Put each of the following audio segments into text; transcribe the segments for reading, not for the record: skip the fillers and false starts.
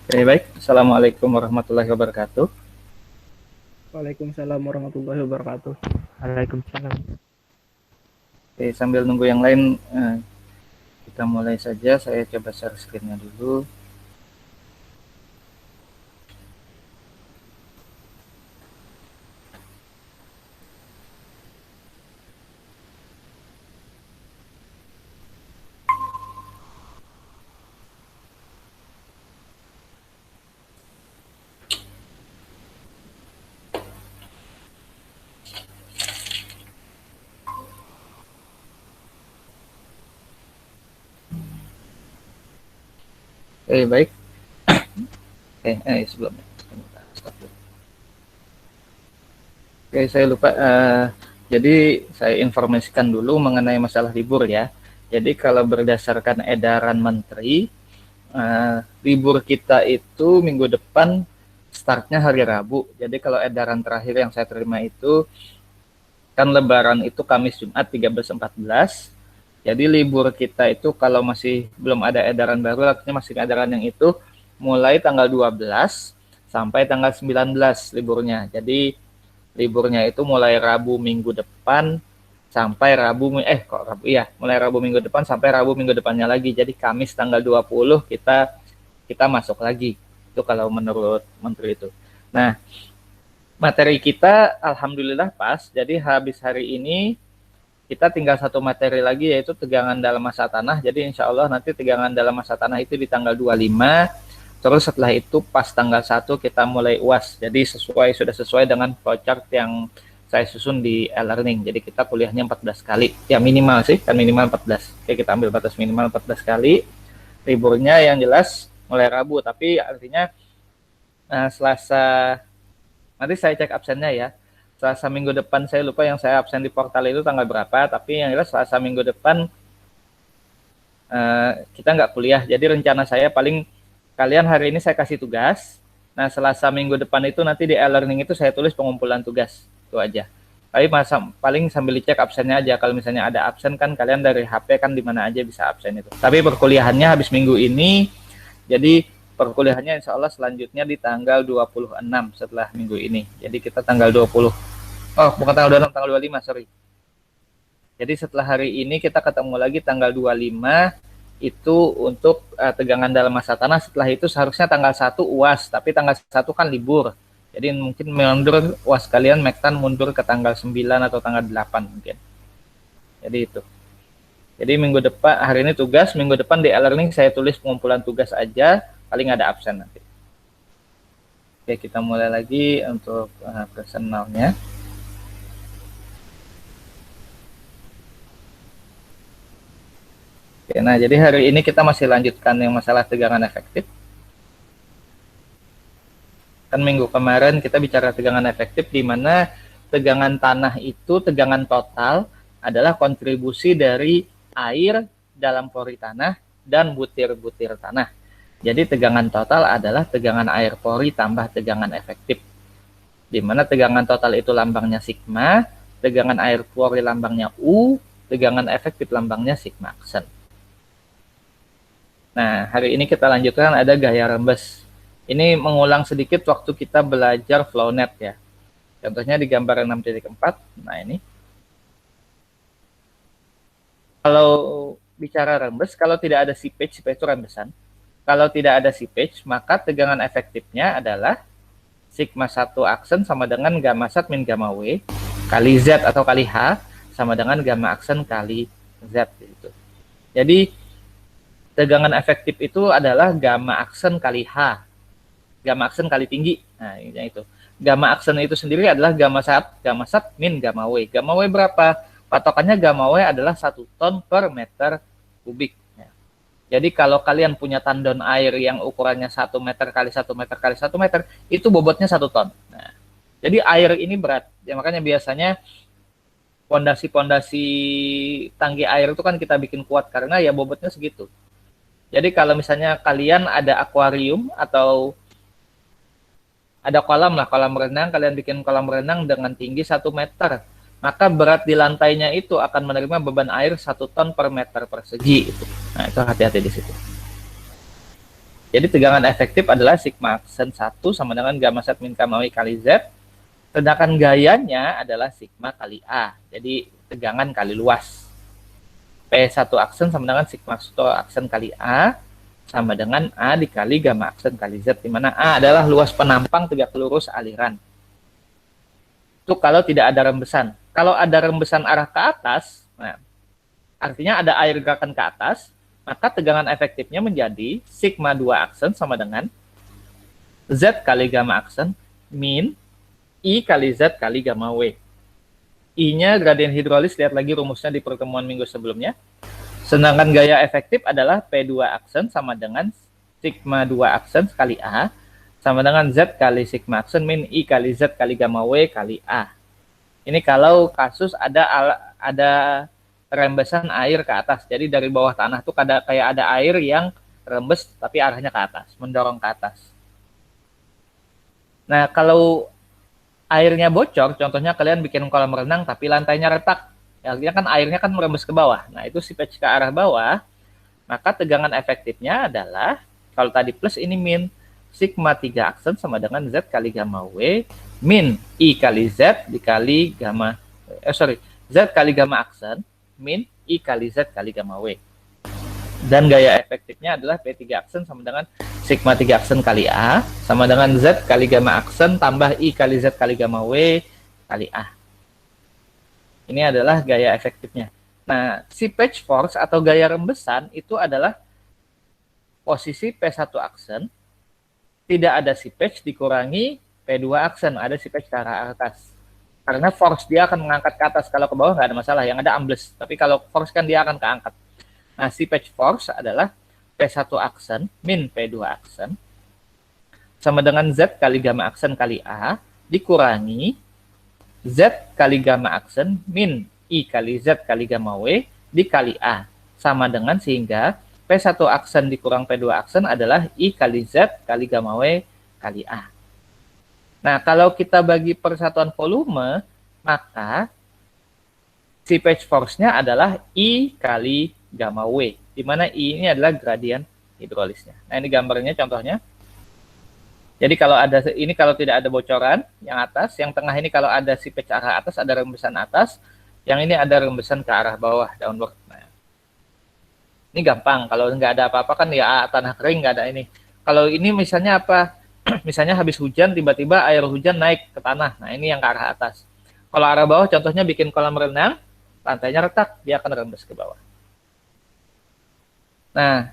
Oke, baik. Assalamualaikum warahmatullahi wabarakatuh. Waalaikumsalam warahmatullahi wabarakatuh. Waalaikumsalam. Oke, sambil nunggu yang lain, kita mulai saja. Saya coba share screen-nya dulu. Oke, baik. Oke, sebelumnya. Oke, saya lupa. Jadi saya informasikan dulu mengenai masalah libur ya. Jadi kalau berdasarkan edaran Menteri, libur kita itu minggu depan startnya hari Rabu. Jadi kalau edaran terakhir yang saya terima itu kan Lebaran itu Kamis Jumat 13-14. Jadi libur kita itu kalau masih belum ada edaran baru, artinya masih edaran yang itu mulai tanggal 12 sampai tanggal 19 liburnya. Jadi liburnya itu mulai Rabu minggu depan sampai mulai Rabu minggu depan sampai Rabu minggu depannya lagi. Jadi Kamis tanggal 20 kita masuk lagi. Itu kalau menurut menteri itu. Nah, materi kita alhamdulillah pas. Jadi habis hari ini kita tinggal satu materi lagi, yaitu tegangan dalam massa tanah. Jadi insya Allah nanti tegangan dalam massa tanah itu di tanggal 25. Terus setelah itu pas tanggal 1 kita mulai UAS. Jadi sudah sesuai dengan flowchart yang saya susun di e-learning. Jadi kita kuliahnya 14 kali. Ya minimal sih, kan minimal 14. Oke, kita ambil batas minimal 14 kali. Liburnya yang jelas mulai Rabu, tapi artinya Selasa, nanti saya cek absennya ya. Selasa minggu depan, saya lupa yang saya absen di portal itu tanggal berapa, tapi yang jelas Selasa minggu depan kita nggak kuliah. Jadi rencana saya paling kalian hari ini saya kasih tugas. Nah, Selasa minggu depan itu nanti di e-learning itu saya tulis pengumpulan tugas. Itu aja. Tapi paling sambil dicek absennya aja. Kalau misalnya ada absen kan kalian dari HP kan di mana aja bisa absen itu. Tapi perkuliahannya habis minggu ini. Jadi perkuliahannya insya Allah selanjutnya di tanggal 26 setelah minggu ini. Jadi kita tanggal 20. Oh, bukan tanggal 26, tanggal 25, sorry. Jadi setelah hari ini kita ketemu lagi tanggal 25 itu untuk tegangan dalam massa tanah. Setelah itu seharusnya tanggal 1 UAS, tapi tanggal 1 kan libur. Jadi mungkin mundur UAS kalian Mektan mundur ke tanggal 9 atau tanggal 8 mungkin. Jadi itu. Jadi minggu depan, hari ini tugas, minggu depan di e-learning saya tulis pengumpulan tugas aja, paling ada absen nanti. Oke, kita mulai lagi untuk personalnya. Oke, nah jadi hari ini kita masih lanjutkan yang masalah tegangan efektif. Kan minggu kemarin kita bicara tegangan efektif, di mana tegangan tanah itu, tegangan total adalah kontribusi dari air dalam pori tanah dan butir-butir tanah. Jadi tegangan total adalah tegangan air pori tambah tegangan efektif. Di mana tegangan total itu lambangnya sigma, tegangan air pori lambangnya U, tegangan efektif lambangnya sigma aksen. Nah, hari ini kita lanjutkan ada gaya rembes. Ini mengulang sedikit waktu kita belajar flownet ya. Contohnya di gambar 6.4. Nah, ini. Kalau bicara rembes, kalau tidak ada seepage itu rembesan. Kalau tidak ada seepage, maka tegangan efektifnya adalah sigma 1 aksen sama dengan gamma 1 min gamma W kali Z atau kali H sama dengan gamma aksen kali Z gitu. Jadi tegangan efektif itu adalah gamma aksen kali H, gamma aksen kali tinggi. Nah, ini itu. Gamma aksen itu sendiri adalah gamma sat min gamma W. Gamma W berapa? Patokannya gamma W adalah 1 ton per meter kubik. Jadi kalau kalian punya tandon air yang ukurannya 1 meter kali 1 meter kali 1 meter, itu bobotnya 1 ton. Nah, jadi air ini berat. Ya, makanya biasanya pondasi-pondasi tangki air itu kan kita bikin kuat karena ya bobotnya segitu. Jadi kalau misalnya kalian ada akuarium atau ada kolam lah, kolam renang, kalian bikin kolam renang dengan tinggi 1 meter, maka berat di lantainya itu akan menerima beban air 1 ton per meter persegi. Nah, itu hati-hati di situ. Jadi tegangan efektif adalah sigma aksen 1 sama dengan gamma Z min gamma W kali Z. Sedangkan gayanya adalah sigma kali A. Jadi tegangan kali luas. P1 aksen sama dengan sigma aksen kali A sama dengan A dikali gamma aksen kali Z, di mana A adalah luas penampang tegak lurus aliran. Itu kalau tidak ada rembesan. Kalau ada rembesan arah ke atas, nah, artinya ada air gerakan ke atas, maka tegangan efektifnya menjadi sigma 2 aksen sama dengan Z kali gamma aksen min I kali Z kali gamma W. I-nya gradien hidrolis, lihat lagi rumusnya di pertemuan minggu sebelumnya. Sedangkan gaya efektif adalah P2 aksen sama dengan sigma 2 aksen kali A sama dengan Z kali sigma aksen min I kali Z kali gamma W kali A. Ini kalau kasus ada rembesan air ke atas. Jadi dari bawah tanah tuh kayak ada air yang rembes tapi arahnya ke atas, mendorong ke atas. Nah, kalau airnya bocor, contohnya kalian bikin kolam renang tapi lantainya retak. Artinya kan airnya kan merembes ke bawah. Nah, itu seepage ke arah bawah, maka tegangan efektifnya adalah, kalau tadi plus ini min, sigma 3 aksen sama dengan Z kali gamma W min I kali Z dikali gamma, Z kali gamma aksen min I kali Z kali gamma W. Dan gaya efektifnya adalah P3 aksen sama dengan sigma 3 aksen kali A sama dengan Z kali gamma aksen tambah I kali Z kali gamma W kali A. Ini adalah gaya efektifnya. Nah, seepage force atau gaya rembesan itu adalah posisi P1 aksen, tidak ada seepage dikurangi P2 aksen, ada seepage ke arah atas. Karena force dia akan mengangkat ke atas, kalau ke bawah nggak ada masalah, yang ada ambles. Tapi kalau force kan dia akan keangkat. Nah, seepage force adalah P1 aksen min P2 aksen sama dengan Z kali gamma aksen kali A dikurangi Z kali gamma aksen min I kali Z kali gamma W dikali A. Sama dengan, sehingga P1 aksen dikurang P2 aksen adalah I kali Z kali gamma W kali A. Nah, kalau kita bagi persatuan volume, maka seepage force-nya adalah I kali gamma W, di mana I ini adalah gradien hidrolisnya. Nah, ini gambarnya contohnya. Jadi kalau ada ini, kalau tidak ada bocoran yang atas, yang tengah ini kalau ada seepage arah atas, ada rembesan atas, yang ini ada rembesan ke arah bawah, downward. Nah, ini gampang, kalau nggak ada apa-apa kan ya tanah kering, nggak ada ini. Kalau ini misalnya apa? Misalnya habis hujan, tiba-tiba air hujan naik ke tanah. Nah, ini yang ke arah atas. Kalau arah bawah, contohnya bikin kolam renang, lantainya retak, dia akan rembes ke bawah. Nah,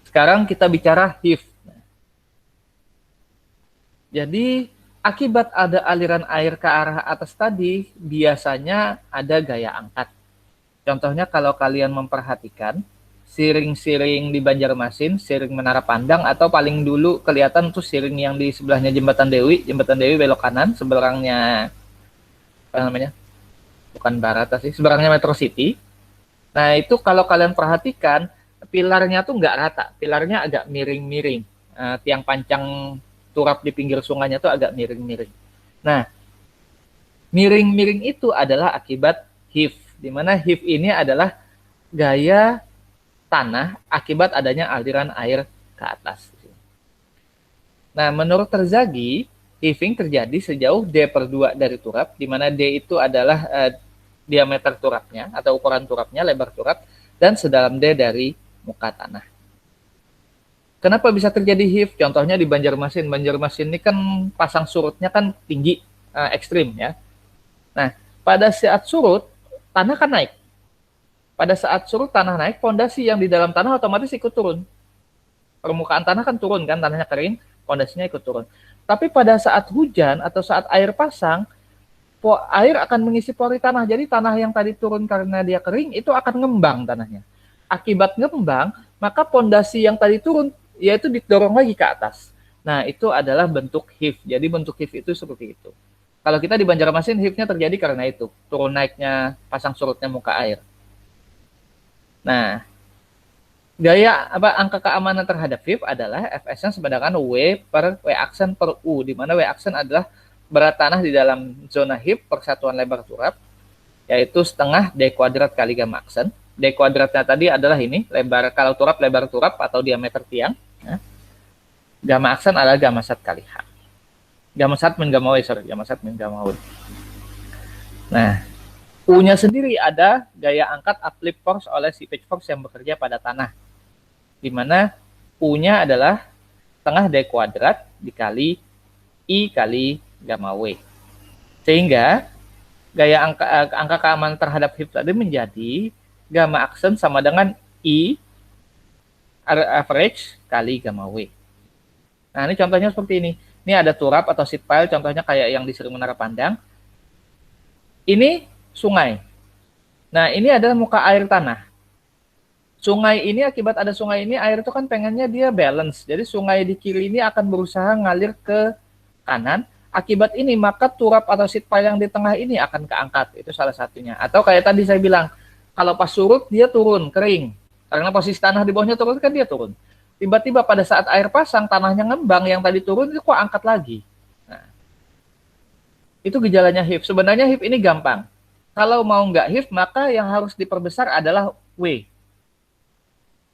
sekarang kita bicara HIF. Jadi, akibat ada aliran air ke arah atas tadi, biasanya ada gaya angkat. Contohnya kalau kalian memperhatikan, siring-siring di Banjarmasin, siring Menara Pandang, atau paling dulu kelihatan tuh siring yang di sebelahnya Jembatan Dewi belok kanan, seberangnya, apa namanya, bukan Barata sih, seberangnya Metro City. Nah, itu kalau kalian perhatikan, pilarnya tuh nggak rata, pilarnya agak miring-miring. Tiang pancang turap di pinggir sungainya tuh agak miring-miring. Nah, miring-miring itu adalah akibat HIF, di mana HIF ini adalah gaya tanah akibat adanya aliran air ke atas. Nah, menurut Terzaghi, heaving terjadi sejauh D/2 dari turap, di mana D itu adalah diameter turapnya atau ukuran turapnya, lebar turap, dan sedalam D dari muka tanah. Kenapa bisa terjadi HIF? Contohnya di Banjarmasin. Banjarmasin ini kan pasang surutnya kan tinggi, ekstrim ya. Nah, pada saat surut, tanah kan naik. Pada saat surut tanah naik, fondasi yang di dalam tanah otomatis ikut turun. Permukaan tanah kan turun kan, tanahnya kering, fondasinya ikut turun. Tapi pada saat hujan atau saat air pasang, air akan mengisi pori tanah. Jadi tanah yang tadi turun karena dia kering, itu akan ngembang tanahnya. Akibat ngembang, maka fondasi yang tadi turun, yaitu didorong lagi ke atas. Nah, itu adalah bentuk HIF. Jadi bentuk HIF itu seperti itu. Kalau kita di Banjarmasin, HIF-nya terjadi karena itu. Turun naiknya, pasang surutnya muka air. Nah, angka keamanan terhadap HIF adalah Fs-nya sama dengan W per W aksen per U, di mana W aksen adalah berat tanah di dalam zona HIF persatuan lebar turap, yaitu setengah D kuadrat kali gamma aksen. D kuadratnya tadi adalah ini, lebar kalau turap lebar turap atau diameter tiang. Ya. Gamma aksen adalah gamma sat kali H. Gamma sat min gamma W, sorry, gamma sat min gamma W. Nah, U-nya sendiri ada gaya angkat uplift force oleh seepage force yang bekerja pada tanah. Di mana U-nya adalah setengah D kuadrat dikali I kali gamma W. Sehingga gaya angka keamanan terhadap HIP tadi menjadi gamma aksen sama dengan I average kali gamma W. Nah, ini contohnya seperti ini. Ini ada turap atau seed pile, contohnya kayak yang di Sri Menara Pandang. Ini sungai. Nah, ini adalah muka air tanah. Sungai ini, akibat ada sungai ini, air itu kan pengennya dia balance. Jadi sungai di kiri ini akan berusaha ngalir ke kanan. Akibat ini, maka turap atau seed pile yang di tengah ini akan keangkat. Itu salah satunya. Atau kayak tadi saya bilang, kalau pas surut, dia turun, kering. Karena posisi tanah di bawahnya turun, kan dia turun. Tiba-tiba pada saat air pasang, tanahnya ngembang, yang tadi turun, itu kok angkat lagi. Nah, itu gejalanya HIF. Sebenarnya HIF ini gampang. Kalau mau nggak HIF, maka yang harus diperbesar adalah W.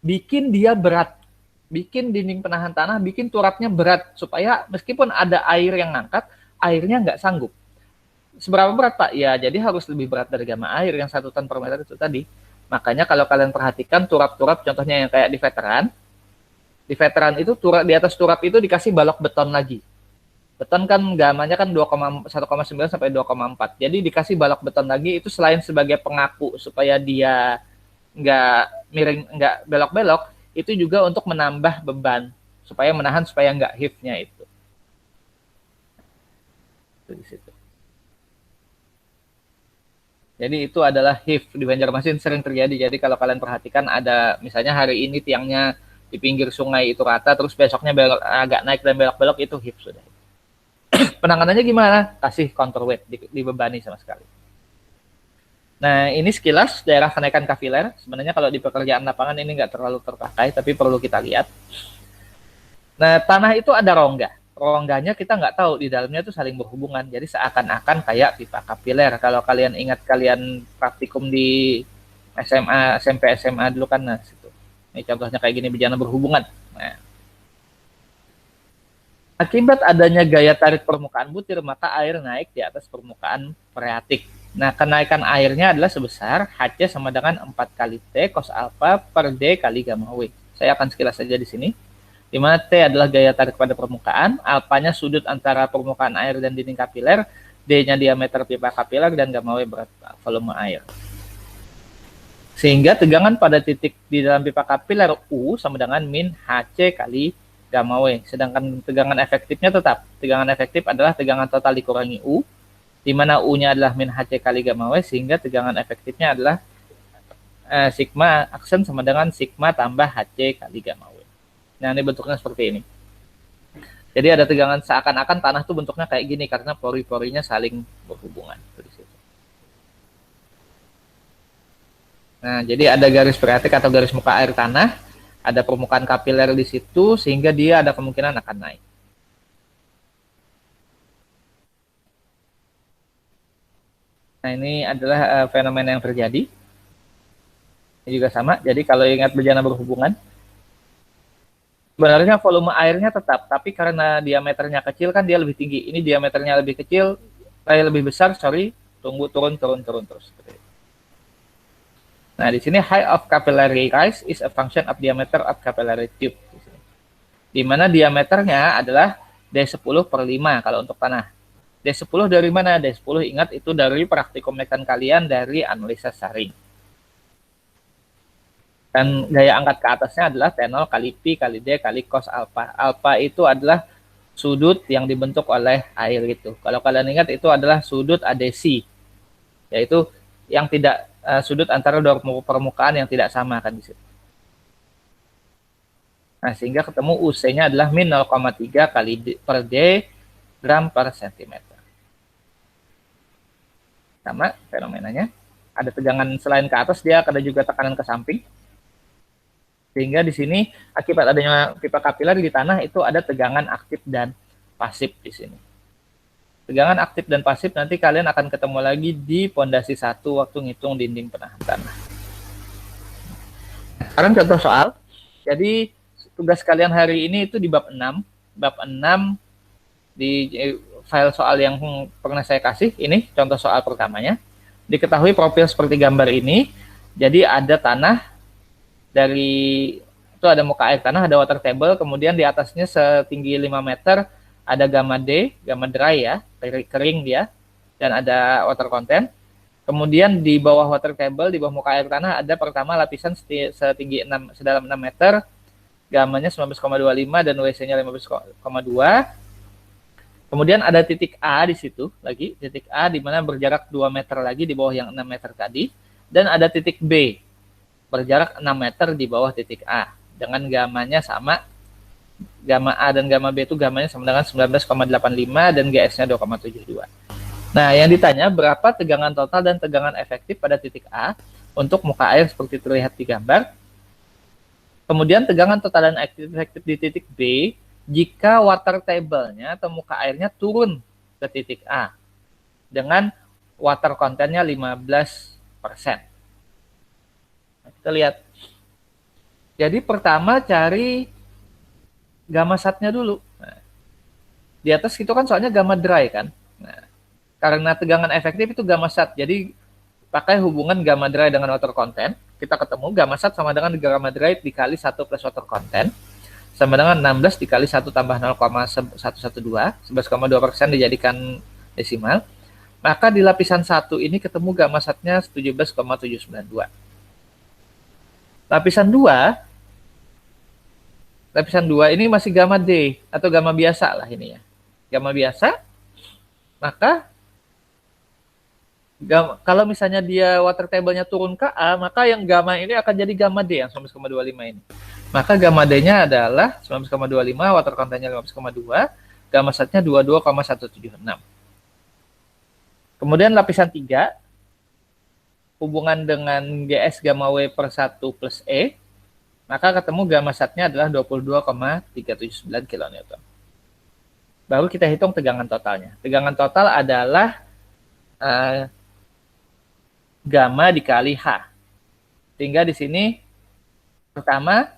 Bikin dia berat. Bikin dinding penahan tanah, bikin turapnya berat, supaya meskipun ada air yang ngangkat, airnya nggak sanggup. Seberapa berat, Pak? Ya, jadi harus lebih berat dari gamma air yang 1 ton per meter itu tadi. Makanya kalau kalian perhatikan turap-turap, contohnya yang kayak di veteran itu turap, di atas turap itu dikasih balok beton lagi. Beton kan gamanya kan 1,9 sampai 2,4. Jadi dikasih balok beton lagi, itu selain sebagai pengaku supaya dia nggak miring, nggak belok-belok, itu juga untuk menambah beban supaya menahan supaya nggak HIF-nya itu. Itu di situ. Jadi itu adalah HIF di Banjarmasin sering terjadi. Jadi kalau kalian perhatikan ada misalnya hari ini tiangnya di pinggir sungai itu rata, terus besoknya agak naik dan belok-belok, itu HIF sudah. Penanganannya gimana? Kasih counterweight, dibebani sama sekali. Nah, ini sekilas daerah kenaikan kapiler. Sebenarnya kalau di pekerjaan lapangan ini nggak terlalu terpakai, tapi perlu kita lihat. Nah, tanah itu ada rongga. Rongganya kita nggak tahu, di dalamnya itu saling berhubungan. Jadi seakan-akan kayak pipa kapiler. Kalau kalian ingat kalian praktikum di SMA, SMP, SMA dulu kan, nah situ. Ini contohnya kayak gini, bejana berhubungan. Nah, akibat adanya gaya tarik permukaan butir, maka air naik di atas permukaan freatik. Nah, kenaikan airnya adalah sebesar HC sama dengan 4 kali T cos alpha per D kali gamma W. Saya akan sekilas saja di sini. Di mana T adalah gaya tarik pada permukaan, alpanya sudut antara permukaan air dan dinding kapiler, D-nya diameter pipa kapiler, dan gamma W berat volume air. Sehingga tegangan pada titik di dalam pipa kapiler U sama dengan min HC kali gamma W. Sedangkan tegangan efektifnya tetap. Tegangan efektif adalah tegangan total dikurangi U, di mana U-nya adalah min HC kali gamma W, sehingga tegangan efektifnya adalah sigma aksen sama dengan sigma tambah HC kali gamma W. Nah, ini bentuknya seperti ini. Jadi ada tegangan seakan-akan tanah itu bentuknya kayak gini, karena pori-porinya saling berhubungan. Nah, jadi ada garis freatik atau garis muka air tanah, ada permukaan kapiler di situ, sehingga dia ada kemungkinan akan naik. Nah, ini adalah fenomena yang terjadi. Ini juga sama. Jadi kalau ingat bejana berhubungan, sebenarnya volume airnya tetap, tapi karena diameternya kecil kan dia lebih tinggi. Ini diameternya lebih kecil, lebih besar, tunggu turun terus. Nah, di sini height of capillary rise is a function of diameter of capillary tube. Di mana diameternya adalah D10/5 kalau untuk tanah. D10 dari mana? D10 ingat itu dari praktikum mekan kalian dari analisa saring. Dan gaya angkat ke atasnya adalah T0 kali Pi kali D kali cos alpha. Alpha itu adalah sudut yang dibentuk oleh air itu. Kalau kalian ingat itu adalah sudut adesi. Yaitu yang tidak sudut antara dua permukaan yang tidak sama kan di situ. Nah, sehingga ketemu UC-nya adalah min 0,3 kali per D gram per sentimeter. Sama fenomenanya. Ada tegangan selain ke atas, dia ada juga tekanan ke samping. Sehingga di sini akibat adanya pipa kapiler di tanah itu ada tegangan aktif dan pasif di sini. Tegangan aktif dan pasif nanti kalian akan ketemu lagi di pondasi 1 waktu ngitung dinding penahan tanah. Sekarang contoh soal. Jadi tugas kalian hari ini itu di bab 6. Bab 6 di file soal yang pernah saya kasih, ini contoh soal pertamanya. Diketahui profil seperti gambar ini. Jadi ada tanah dari itu ada muka air tanah, ada water table, kemudian di atasnya setinggi 5 meter ada gamma D, gamma dry ya, kering dia, dan ada water content. Kemudian di bawah water table, di bawah muka air tanah ada pertama lapisan setinggi 6, sedalam 6 meter, gamanya 19,25 dan WC-nya 15,2. Kemudian ada titik A di situ lagi, titik A di mana berjarak 2 meter lagi di bawah yang 6 meter tadi, dan ada titik B berjarak 6 meter di bawah titik A dengan gamanya sama, gamma A dan gamma B itu gamanya sama dengan 19,85 dan GS-nya 2,72. Nah, yang ditanya berapa tegangan total dan tegangan efektif pada titik A untuk muka air seperti terlihat di gambar. Kemudian tegangan total dan efektif di titik B jika water table-nya atau muka airnya turun ke titik A dengan water content-nya 15%. Nah, kita lihat. Jadi pertama cari gamma sat-nya dulu. Nah, di atas itu kan soalnya gamma dry kan. Nah, karena tegangan efektif itu gamma sat. Jadi pakai hubungan gamma dry dengan water content. Kita ketemu gamma sat sama dengan gamma dry dikali 1 plus water content. Sama dengan 16 dikali 1 tambah 0,112. 11,2% dijadikan desimal. Maka di lapisan 1 ini ketemu gamma satnya 17,792. Lapisan 2 ini masih gamma D atau gamma biasa lah ini ya. Gamma biasa, maka kalau misalnya dia water table-nya turun ke A, maka yang gamma ini akan jadi gamma D yang 19,25 ini. Maka gamma D-nya adalah 19,25, water content-nya 15,2, gamma sat-nya 22,176. Kemudian lapisan 3, hubungan dengan GS gamma W per 1 plus E, maka ketemu gamma sat-nya adalah 22,379 kN. Baru kita hitung tegangan totalnya. Tegangan total adalah gamma dikali H. Sehingga di sini pertama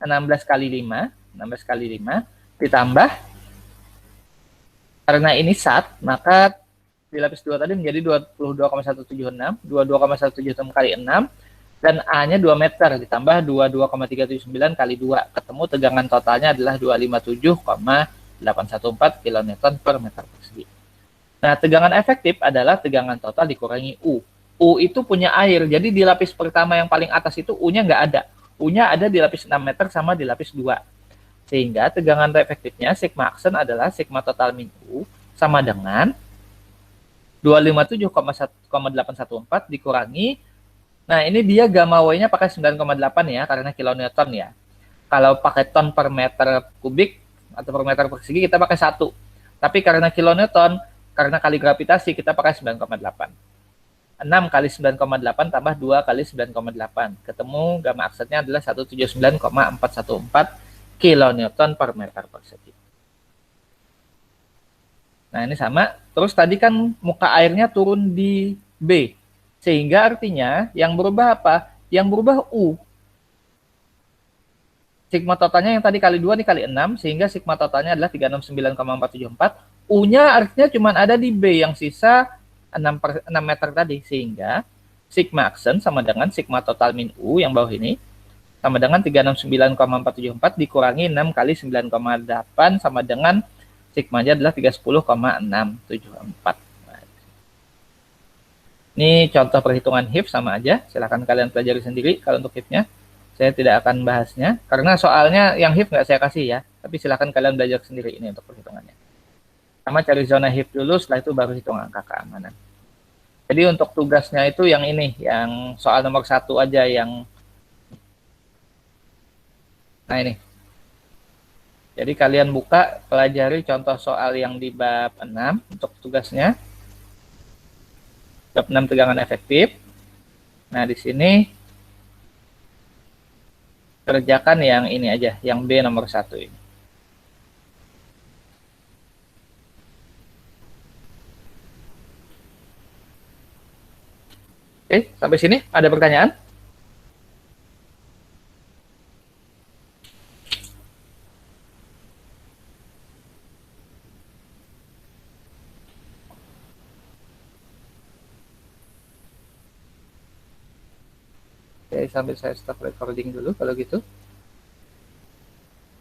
16 kali 5 ditambah, karena ini sat, maka di lapis 2 tadi menjadi 22,176, 22,176 kali 6, dan A-nya 2 meter ditambah 22,379 kali 2. Ketemu tegangan totalnya adalah 257,814 kN per meter persegi. Nah, tegangan efektif adalah tegangan total dikurangi U. U itu punya air, jadi di lapis pertama yang paling atas itu U-nya nggak ada. U-nya ada di lapis 6 meter sama di lapis 2. Sehingga tegangan efektifnya sigma aksen adalah sigma total min U sama dengan 257,814 dikurangi. Nah, ini dia gamma W-nya pakai 9,8 ya, karena kilonewton ya. Kalau pakai ton per meter kubik atau per meter persegi kita pakai 1. Tapi karena kilonewton, karena kali gravitasi kita pakai 9,8. 6 kali 9,8 tambah 2 kali 9,8. Ketemu gamma aksennya adalah 179,414 kilonewton per meter persegi. Nah, ini sama. Terus tadi kan muka airnya turun di B. Sehingga artinya yang berubah apa? Yang berubah U. Sigma totalnya yang tadi kali 2 nih kali 6. Sehingga sigma totalnya adalah 369,474. U-nya artinya cuma ada di B, yang sisa 6 meter tadi. Sehingga sigma aksen sama dengan sigma total min U yang bawah ini sama dengan 369,474 dikurangi 6 kali 9,8 sama dengan sigmanya adalah 310,674. Ini contoh perhitungan HIF sama aja. Silahkan kalian pelajari sendiri. Kalau untuk HIF-nya, saya tidak akan bahasnya. Karena soalnya yang HIF nggak saya kasih ya. Tapi silahkan kalian belajar sendiri ini untuk perhitungannya. Sama cari zona HIF dulu, setelah itu baru hitung angka keamanan. Jadi untuk tugasnya itu yang ini, yang soal nomor 1 aja yang... Nah ini. Jadi kalian buka, pelajari contoh soal yang di bab 6 untuk tugasnya. Bab 6 tegangan efektif. Nah, di sini kerjakan yang ini aja, yang B nomor 1 ini. Oke, sampai sini ada pertanyaan? Oke, sambil saya stop recording dulu kalau gitu.